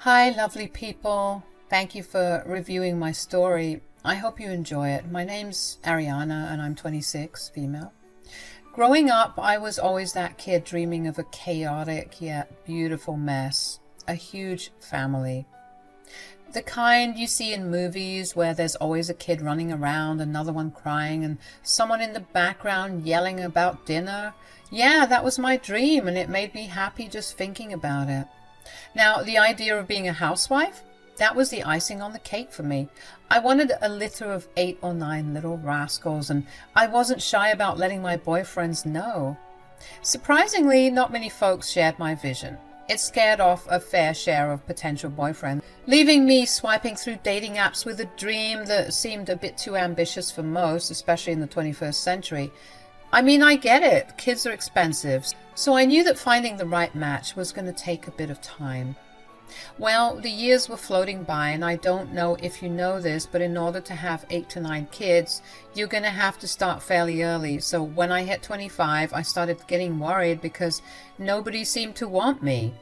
Hi, lovely people. Thank you for reviewing my story. I hope you enjoy it. My name's Ariana and I'm 26, female. Growing up, I was always that kid dreaming of a chaotic yet beautiful mess, a huge family. The kind you see in movies where there's always a kid running around, another one crying, and someone in the background yelling about dinner. Yeah, that was my dream, and it made me happy just thinking about it. Now, the idea of being a housewife, that was the icing on the cake for me. I wanted a litter of 8 or 9 little rascals, and I wasn't shy about letting my boyfriends know. Surprisingly, not many folks shared my vision. It scared off a fair share of potential boyfriends, leaving me swiping through dating apps with a dream that seemed a bit too ambitious for most, especially in the 21st century. I mean, I get it. Kids are expensive. So I knew that finding the right match was going to take a bit of time. Well, the years were floating by, and I don't know if you know this, but in order to have 8 to 9 kids, you're going to have to start fairly early. So when I hit 25, I started getting worried because nobody seemed to want me.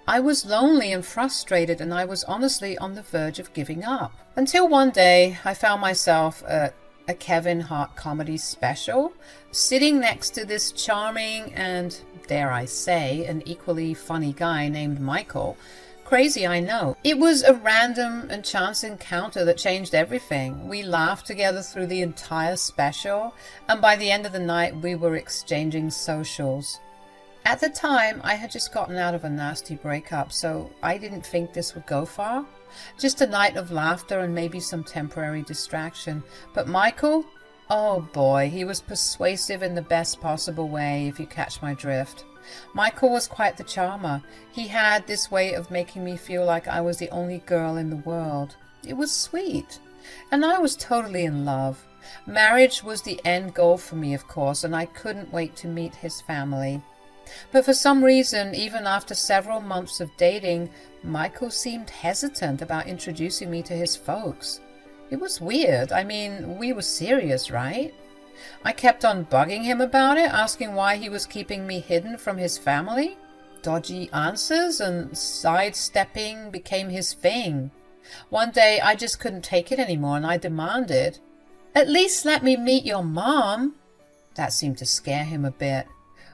I was lonely and frustrated, and I was honestly on the verge of giving up. Until one day, I found myself at a Kevin Hart comedy special, sitting next to this charming and, dare I say, an equally funny guy named Michael. Crazy, I know. It was a random and chance encounter that changed everything. We laughed together through the entire special, and by the end of the night we were exchanging socials. At the time, I had just gotten out of a nasty breakup, so I didn't think this would go far. Just a night of laughter and maybe some temporary distraction. But Michael? Oh boy, he was persuasive in the best possible way, if you catch my drift. Michael was quite the charmer. He had this way of making me feel like I was the only girl in the world. It was sweet. And I was totally in love. Marriage was the end goal for me, of course, and I couldn't wait to meet his family. But for some reason, even after several months of dating, Michael seemed hesitant about introducing me to his folks. It was weird. I mean, we were serious, right? I kept on bugging him about it, asking why he was keeping me hidden from his family. Dodgy answers and sidestepping became his thing. One day, I just couldn't take it anymore, and I demanded, "At least let me meet your mom." That seemed to scare him a bit.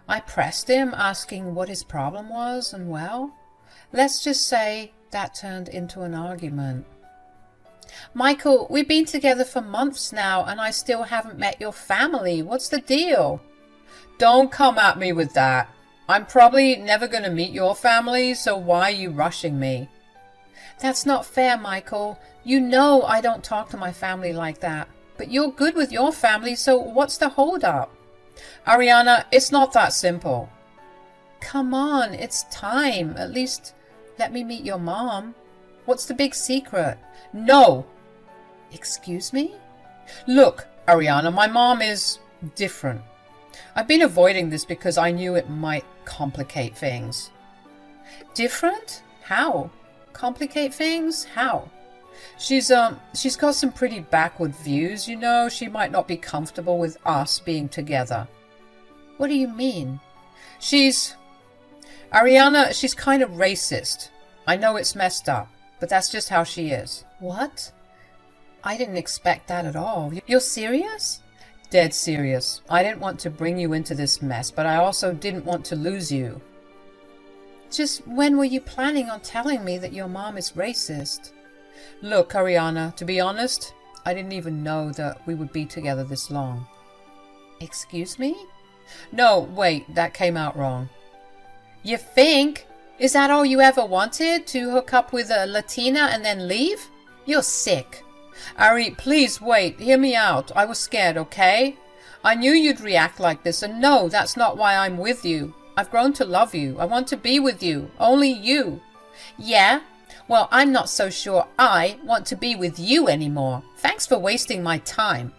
I pressed him, asking what his problem was, and well, let's just say that turned into an argument. "Michael, we've been together for months now, and I still haven't met your family. What's the deal?" "Don't come at me with that. I'm probably never going to meet your family, so why are you rushing me?" "That's not fair, Michael. You know I don't talk to my family like that. But you're good with your family, so what's the hold-up?" "Ariana, it's not that simple." "Come on, it's time. At least let me meet your mom. What's the big secret?" "No!" "Excuse me?" "Look, Ariana, my mom is different. I've been avoiding this because I knew it might complicate things." "Different? How? Complicate things? How?" She's got some pretty backward views, you know. She might not be comfortable with us being together." "What do you mean?" Ariana, she's kind of racist. I know it's messed up, but that's just how she is." "What? I didn't expect that at all. You're serious?" "Dead serious. I didn't want to bring you into this mess, but I also didn't want to lose you." "Just when were you planning on telling me that your mom is racist?" "Look, Ariana, to be honest, I didn't even know that we would be together this long." "Excuse me?" "No, wait, that came out wrong." "You think? Is that all you ever wanted? To hook up with a Latina and then leave? You're sick." "Ari, please wait, hear me out. I was scared, okay? I knew you'd react like this, and no, that's not why I'm with you. I've grown to love you. I want to be with you. Only you." "Yeah? Well, I'm not so sure I want to be with you anymore. Thanks for wasting my time."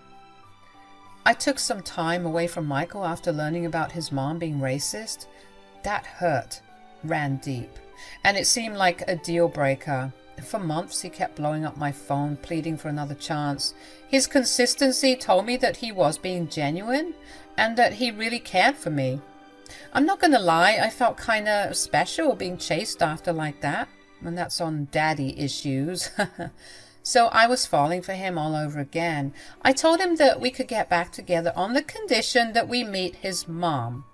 I took some time away from Michael after learning about his mom being racist. That hurt, ran deep, and it seemed like a deal breaker. For months he kept blowing up my phone, pleading for another chance. His consistency told me that he was being genuine and that he really cared for me. I'm not gonna lie, I felt kinda special being chased after like that. and that's on daddy issues. So I was falling for him all over again. I told him that we could get back together on the condition that we meet his mom.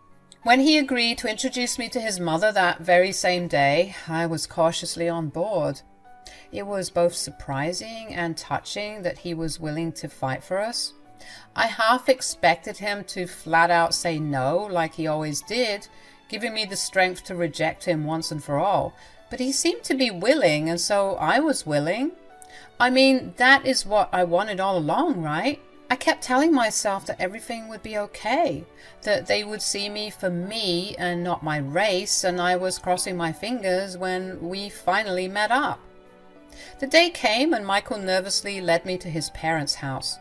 When he agreed to introduce me to his mother that very same day, I was cautiously on board. It was both surprising and touching that he was willing to fight for us. I half expected him to flat out say no, like he always did, giving me the strength to reject him once and for all. But he seemed to be willing, and so I was willing. I mean, that is what I wanted all along, right? I kept telling myself that everything would be okay, that they would see me for me and not my race, and I was crossing my fingers when we finally met up. The day came and Michael nervously led me to his parents' house.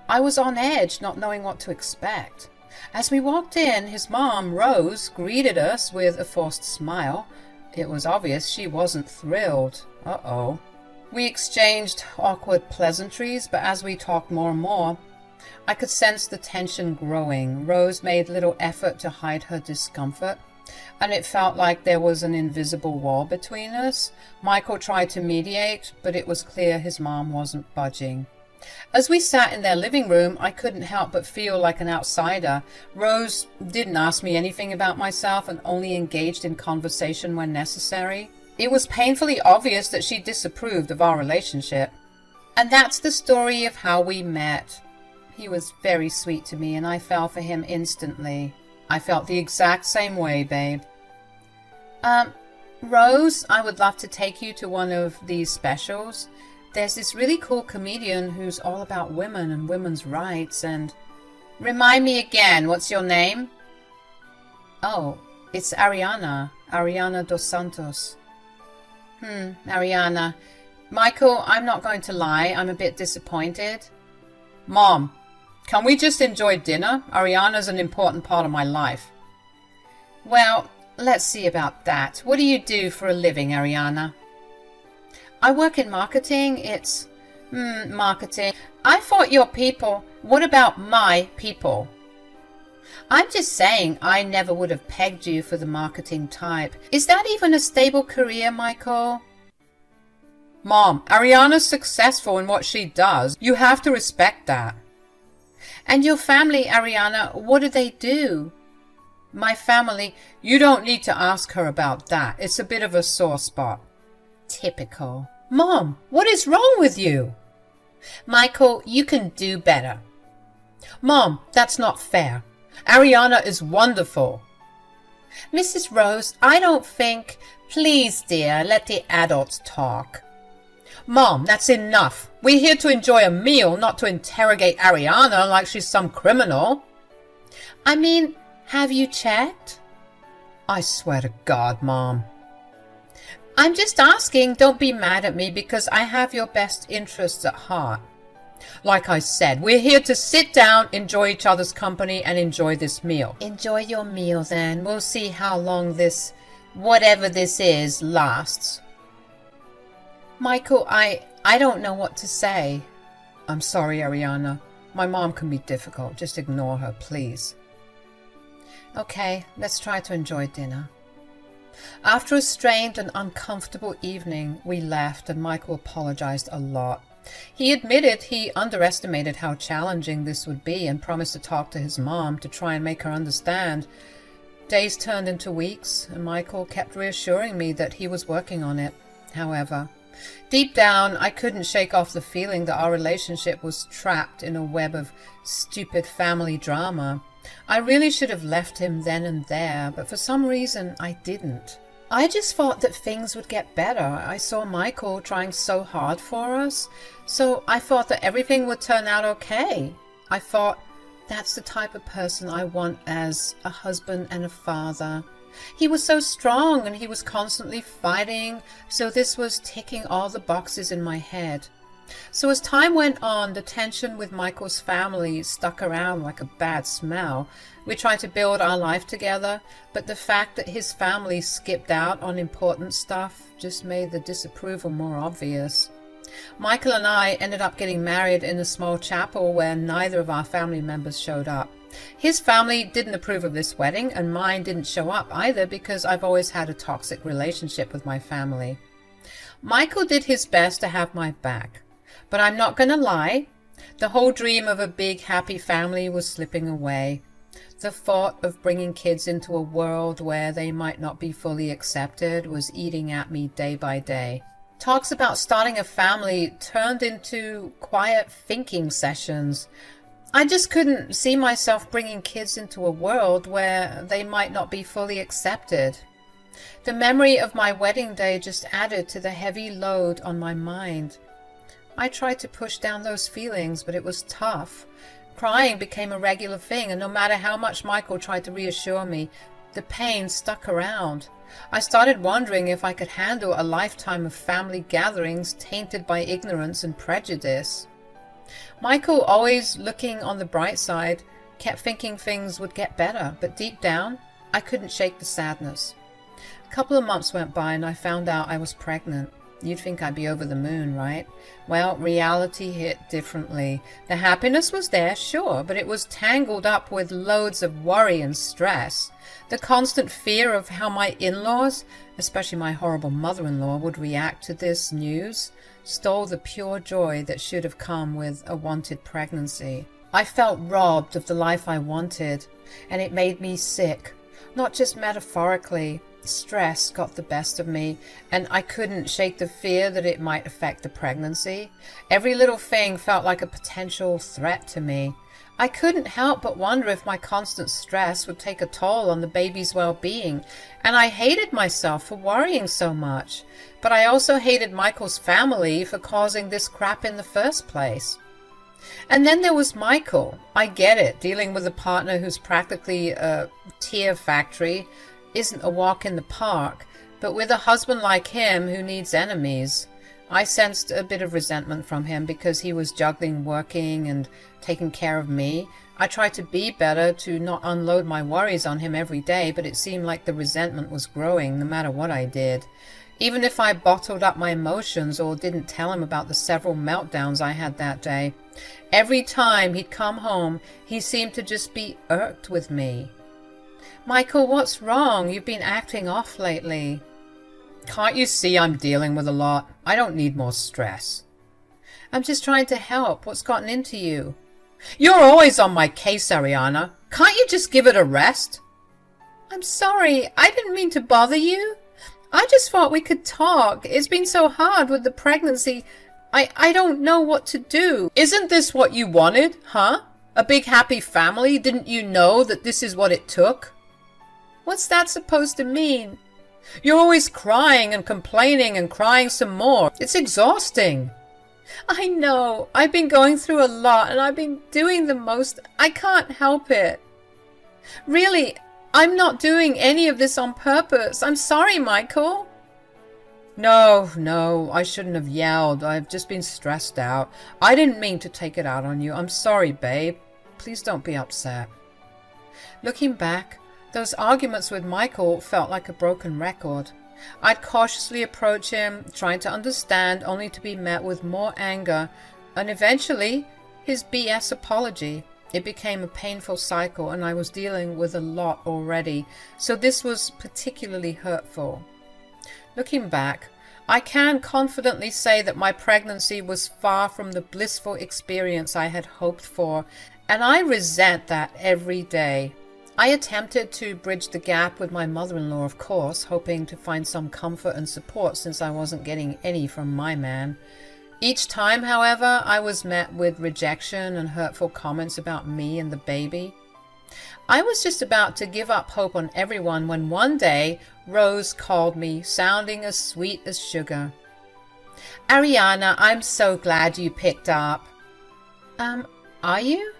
I was on edge, not knowing what to expect. As we walked in, his mom, Rose, greeted us with a forced smile. It was obvious she wasn't thrilled. Uh-oh. We exchanged awkward pleasantries, but as we talked more and more, I could sense the tension growing. Rose made little effort to hide her discomfort, and it felt like there was an invisible wall between us. Michael tried to mediate, but it was clear his mom wasn't budging. As we sat in their living room, I couldn't help but feel like an outsider. Rose didn't ask me anything about myself and only engaged in conversation when necessary. It was painfully obvious that she disapproved of our relationship. And that's the story of how we met. He was very sweet to me, and I fell for him instantly. I felt the exact same way, babe. Rose, I would love to take you to one of these specials. There's this really cool comedian who's all about women and women's rights and... Remind me again, what's your name? Oh, it's Ariana. Ariana dos Santos. Ariana. Michael, I'm not going to lie, I'm a bit disappointed. Mom, can we just enjoy dinner? Ariana's an important part of my life. Well, let's see about that. What do you do for a living, Ariana? I work in marketing. It's... marketing. I thought your people... What about my people? I'm just saying I never would have pegged you for the marketing type. Is that even a stable career, Michael? Mom, Ariana's successful in what she does. You have to respect that. And your family, Ariana, what do they do? My family, you don't need to ask her about that. It's a bit of a sore spot. Typical. Mom, what is wrong with you? Michael, you can do better. Mom, that's not fair. Ariana is wonderful. Mrs. Rose, I don't think... Please, dear, let the adults talk. Mom, that's enough. We're here to enjoy a meal, not to interrogate Ariana like she's some criminal. I mean, have you checked? I swear to God, Mom. I'm just asking, don't be mad at me because I have your best interests at heart. Like I said, we're here to sit down, enjoy each other's company, and enjoy this meal. Enjoy your meal then. We'll see how long this, whatever this is, lasts. Michael, I don't know what to say. I'm sorry, Ariana. My mom can be difficult. Just ignore her, please. Okay, let's try to enjoy dinner. After a strained and uncomfortable evening, we left and Michael apologized a lot. He admitted he underestimated how challenging this would be and promised to talk to his mom to try and make her understand. Days turned into weeks, and Michael kept reassuring me that he was working on it. However, deep down, I couldn't shake off the feeling that our relationship was trapped in a web of stupid family drama. I really should have left him then and there, but for some reason I didn't. I just thought that things would get better. I saw Michael trying so hard for us, so I thought that everything would turn out okay. I thought, that's the type of person I want as a husband and a father. He was so strong and he was constantly fighting, so this was ticking all the boxes in my head. So as time went on, the tension with Michael's family stuck around like a bad smell. We tried to build our life together, but the fact that his family skipped out on important stuff just made the disapproval more obvious. Michael and I ended up getting married in a small chapel where neither of our family members showed up. His family didn't approve of this wedding, and mine didn't show up either because I've always had a toxic relationship with my family. Michael did his best to have my back, but I'm not going to lie. The whole dream of a big, happy family was slipping away. The thought of bringing kids into a world where they might not be fully accepted was eating at me day by day. Talks about starting a family turned into quiet thinking sessions. I just couldn't see myself bringing kids into a world where they might not be fully accepted. The memory of my wedding day just added to the heavy load on my mind. I tried to push down those feelings, but it was tough. Crying became a regular thing, and no matter how much Michael tried to reassure me, the pain stuck around. I started wondering if I could handle a lifetime of family gatherings tainted by ignorance and prejudice. Michael, always looking on the bright side, kept thinking things would get better, but deep down, I couldn't shake the sadness. A couple of months went by and I found out I was pregnant. You'd think I'd be over the moon, right? Well, reality hit differently. The happiness was there, sure, but it was tangled up with loads of worry and stress. The constant fear of how my in-laws, especially my horrible mother-in-law, would react to this news stole the pure joy that should have come with a wanted pregnancy. I felt robbed of the life I wanted, and it made me sick, not just metaphorically. Stress got the best of me, and I couldn't shake the fear that it might affect the pregnancy. Every little thing felt like a potential threat to me. I couldn't help but wonder if my constant stress would take a toll on the baby's well-being, and I hated myself for worrying so much. But I also hated Michael's family for causing this crap in the first place. And then there was Michael. I get it, dealing with a partner who's practically a tear factory isn't a walk in the park, but with a husband like him who needs enemies. I sensed a bit of resentment from him because he was juggling working and taking care of me. I tried to be better, to not unload my worries on him every day, but it seemed like the resentment was growing no matter what I did. Even if I bottled up my emotions or didn't tell him about the several meltdowns I had that day, every time he'd come home, he seemed to just be irked with me. Michael, what's wrong? You've been acting off lately. Can't you see I'm dealing with a lot? I don't need more stress. I'm just trying to help. What's gotten into you? You're always on my case, Ariana. Can't you just give it a rest? I'm sorry. I didn't mean to bother you. I just thought we could talk. It's been so hard with the pregnancy. I don't know what to do. Isn't this what you wanted, huh? A big happy family? Didn't you know that this is what it took? What's that supposed to mean? You're always crying and complaining and crying some more. It's exhausting. I know. I've been going through a lot and I've been doing the most. I can't help it. Really, I'm not doing any of this on purpose. I'm sorry, Michael. No, I shouldn't have yelled. I've just been stressed out. I didn't mean to take it out on you. I'm sorry, babe. Please don't be upset. Looking back, those arguments with Michael felt like a broken record. I'd cautiously approach him, trying to understand, only to be met with more anger, and eventually his BS apology. It became a painful cycle, and I was dealing with a lot already, so this was particularly hurtful. Looking back, I can confidently say that my pregnancy was far from the blissful experience I had hoped for, and I resent that every day. I attempted to bridge the gap with my mother-in-law, of course, hoping to find some comfort and support since I wasn't getting any from my man. Each time, however, I was met with rejection and hurtful comments about me and the baby. I was just about to give up hope on everyone when one day Rose called me, sounding as sweet as sugar. Ariana, I'm so glad you picked up. Are you?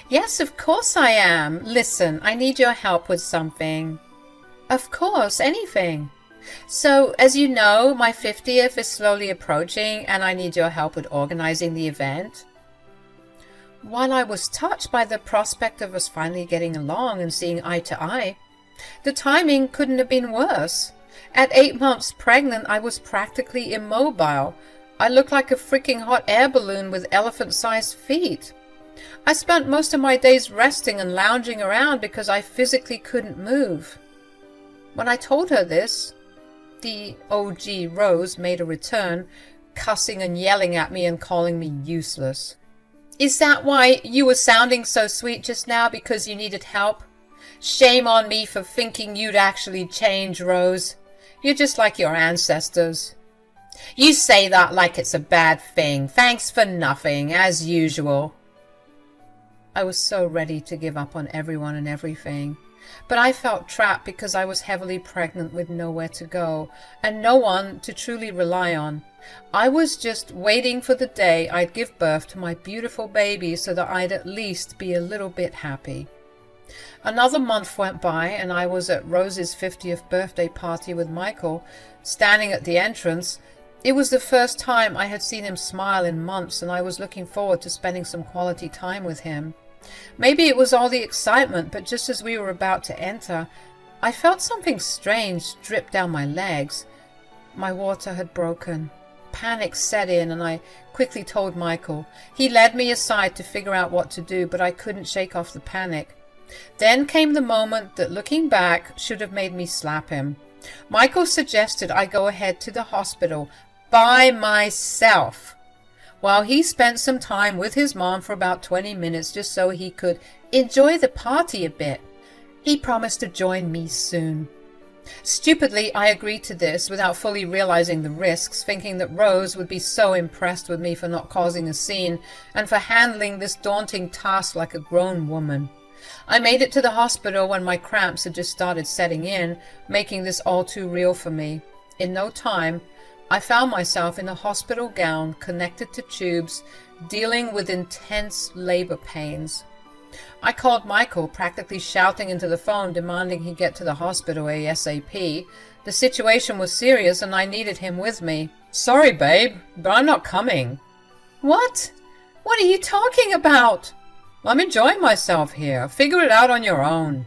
Yes, of course I am. Listen, I need your help with something. Of course, anything. So, as you know, my 50th is slowly approaching and I need your help with organizing the event. While I was touched by the prospect of us finally getting along and seeing eye to eye, the timing couldn't have been worse. At 8 months pregnant, I was practically immobile. I looked like a freaking hot air balloon with elephant-sized feet. I spent most of my days resting and lounging around because I physically couldn't move. When I told her this, The OG Rose made a return, cussing and yelling at me and calling me useless. Is that why you were sounding so sweet just now, because you needed help? Shame on me for thinking you'd actually change, Rose. You're just like your ancestors. You say that like it's a bad thing. Thanks for nothing, as usual. I was so ready to give up on everyone and everything. But I felt trapped because I was heavily pregnant with nowhere to go and no one to truly rely on. I was just waiting for the day I'd give birth to my beautiful baby so that I'd at least be a little bit happy. Another month went by and I was at Rose's 50th birthday party with Michael, standing at the entrance. It was the first time I had seen him smile in months and I was looking forward to spending some quality time with him. Maybe it was all the excitement, but just as we were about to enter, I felt something strange drip down my legs. My water had broken. Panic set in and I quickly told Michael. He led me aside to figure out what to do, but I couldn't shake off the panic. Then came the moment that, looking back, should have made me slap him. Michael suggested I go ahead to the hospital by myself, while he spent some time with his mom for about 20 minutes just so he could enjoy the party a bit. He promised to join me soon. Stupidly, I agreed to this without fully realizing the risks, thinking that Rose would be so impressed with me for not causing a scene and for handling this daunting task like a grown woman. I made it to the hospital when my cramps had just started setting in, making this all too real for me. In no time, I found myself in a hospital gown connected to tubes, dealing with intense labor pains. I called Michael, practically shouting into the phone, demanding he get to the hospital ASAP. The situation was serious and I needed him with me. Sorry, babe, but I'm not coming. What? What are you talking about? I'm enjoying myself here. Figure it out on your own.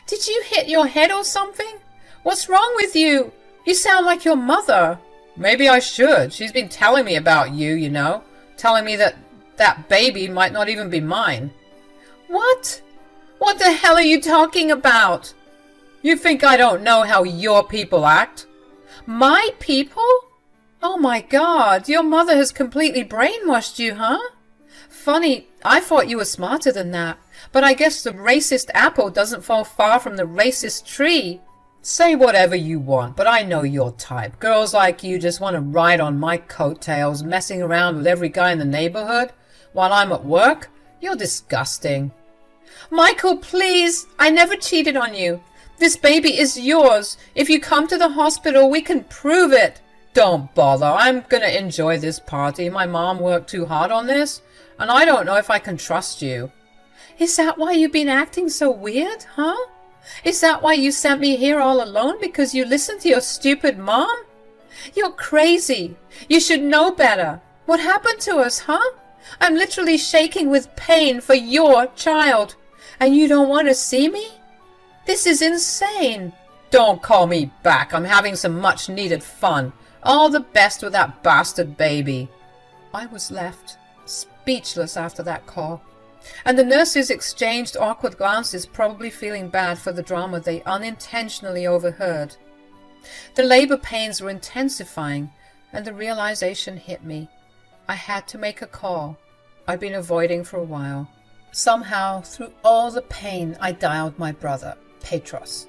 Did you hit your head or something? What's wrong with you? You sound like your mother. Maybe I should. She's been telling me about you, you know. Telling me that baby might not even be mine. What? What the hell are you talking about? You think I don't know how your people act? My people? Oh my God, your mother has completely brainwashed you, huh? Funny, I thought you were smarter than that. But I guess the racist apple doesn't fall far from the racist tree. Say whatever you want, but I know your type. Girls like you just want to ride on my coattails, messing around with every guy in the neighborhood while I'm at work. You're disgusting. Michael, please. I never cheated on you. This baby is yours. If you come to the hospital, we can prove it. Don't bother. I'm gonna enjoy this party. My mom worked too hard on this, and I don't know if I can trust you. Is that why you've been acting so weird, huh? Is that why you sent me here all alone, because you listened to your stupid mom? You're crazy. You should know better. What happened to us, huh? I'm literally shaking with pain for your child. And you don't want to see me? This is insane. Don't call me back. I'm having some much needed fun. All the best with that bastard baby. I was left speechless after that call. And the nurses exchanged awkward glances, probably feeling bad for the drama they unintentionally overheard. The labor pains were intensifying, and the realization hit me. I had to make a call I'd been avoiding for a while. Somehow, through all the pain, I dialed my brother, Petros.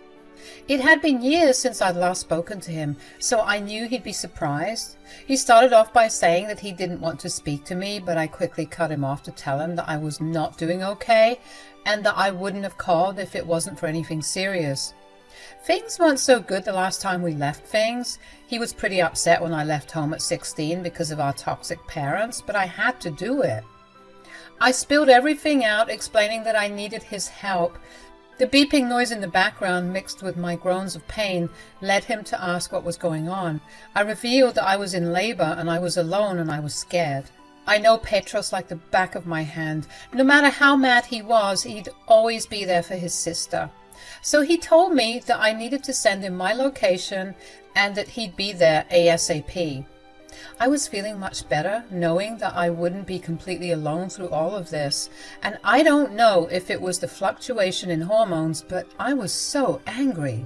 It had been years since I'd last spoken to him, so I knew he'd be surprised. He started off by saying that he didn't want to speak to me, but I quickly cut him off to tell him that I was not doing okay, and that I wouldn't have called if it wasn't for anything serious. Things weren't so good the last time we left things. He was pretty upset when I left home at 16 because of our toxic parents, but I had to do it. I spilled everything out, explaining that I needed his help. The beeping noise in the background, mixed with my groans of pain, led him to ask what was going on. I revealed that I was in labor and I was alone and I was scared. I know Petros like the back of my hand. No matter how mad he was, he'd always be there for his sister. So he told me that I needed to send him my location and that he'd be there ASAP. I was feeling much better, knowing that I wouldn't be completely alone through all of this. And I don't know if it was the fluctuation in hormones, but I was so angry.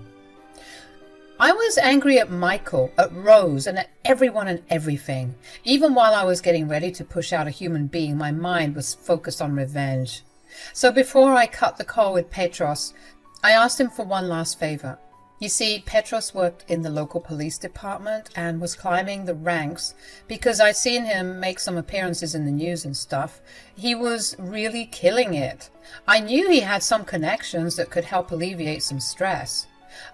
I was angry at Michael, at Rose, and at everyone and everything. Even while I was getting ready to push out a human being, my mind was focused on revenge. So before I cut the call with Petros, I asked him for one last favor. You see, Petros worked in the local police department and was climbing the ranks because I'd seen him make some appearances in the news and stuff. He was really killing it. I knew he had some connections that could help alleviate some stress.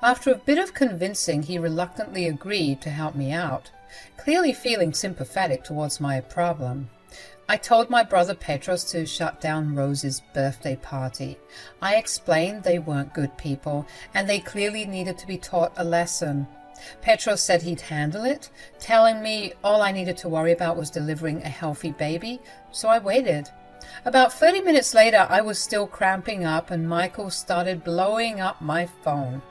After a bit of convincing, he reluctantly agreed to help me out, clearly feeling sympathetic towards my problem. I told my brother Petros to shut down Rose's birthday party. I explained they weren't good people and they clearly needed to be taught a lesson. Petros said he'd handle it, telling me all I needed to worry about was delivering a healthy baby, so I waited. About 30 minutes later, I was still cramping up and Michael started blowing up my phone.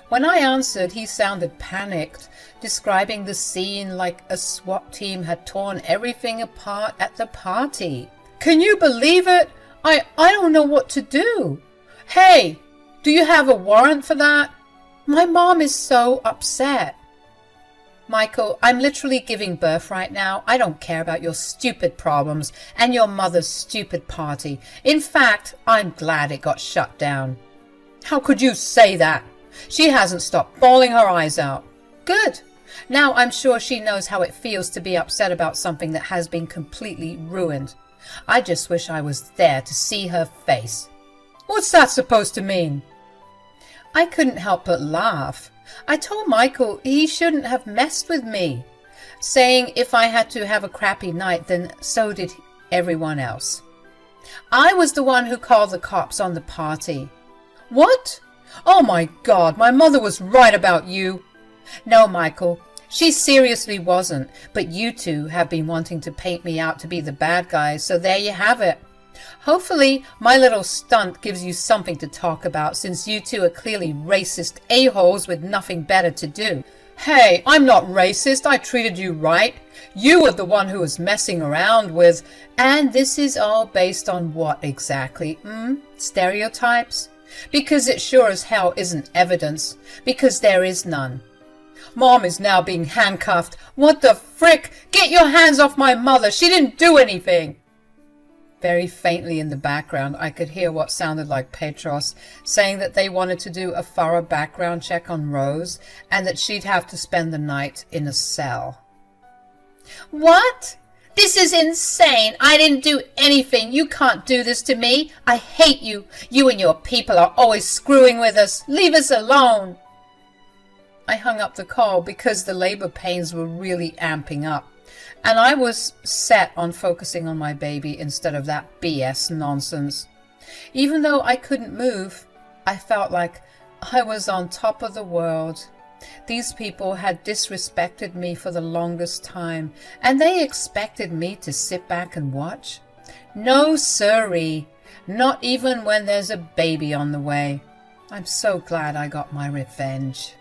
When I answered, he sounded panicked, describing the scene like a SWAT team had torn everything apart at the party. Can you believe it? I don't know what to do. Hey, do you have a warrant for that? My mom is so upset. Michael, I'm literally giving birth right now. I don't care about your stupid problems and your mother's stupid party. In fact, I'm glad it got shut down. How could you say that? She hasn't stopped bawling her eyes out. Good. Now I'm sure she knows how it feels to be upset about something that has been completely ruined. I just wish I was there to see her face. What's that supposed to mean? I couldn't help but laugh. I told Michael he shouldn't have messed with me, saying if I had to have a crappy night, then so did everyone else. I was the one who called the cops on the party. What? Oh my God, my mother was right about you. No, Michael, she seriously wasn't, but you two have been wanting to paint me out to be the bad guy, so there you have it. Hopefully, my little stunt gives you something to talk about, since you two are clearly racist a-holes with nothing better to do. Hey, I'm not racist. I treated you right. You were the one who was messing around with... And this is all based on what exactly? Stereotypes? Because it sure as hell isn't evidence, because there is none. Mom is now being handcuffed. What the frick? Get your hands off my mother. She didn't do anything. Very faintly in the background, I could hear what sounded like Petros saying that they wanted to do a thorough background check on Rose and that she'd have to spend the night in a cell. What? This is insane. I didn't do anything. You can't do this to me. I hate you. You and your people are always screwing with us. Leave us alone. I hung up the call because the labor pains were really amping up, and I was set on focusing on my baby instead of that BS nonsense. Even though I couldn't move, I felt like I was on top of the world. These people had disrespected me for the longest time, and they expected me to sit back and watch? No siree, not even when there's a baby on the way. I'm so glad I got my revenge.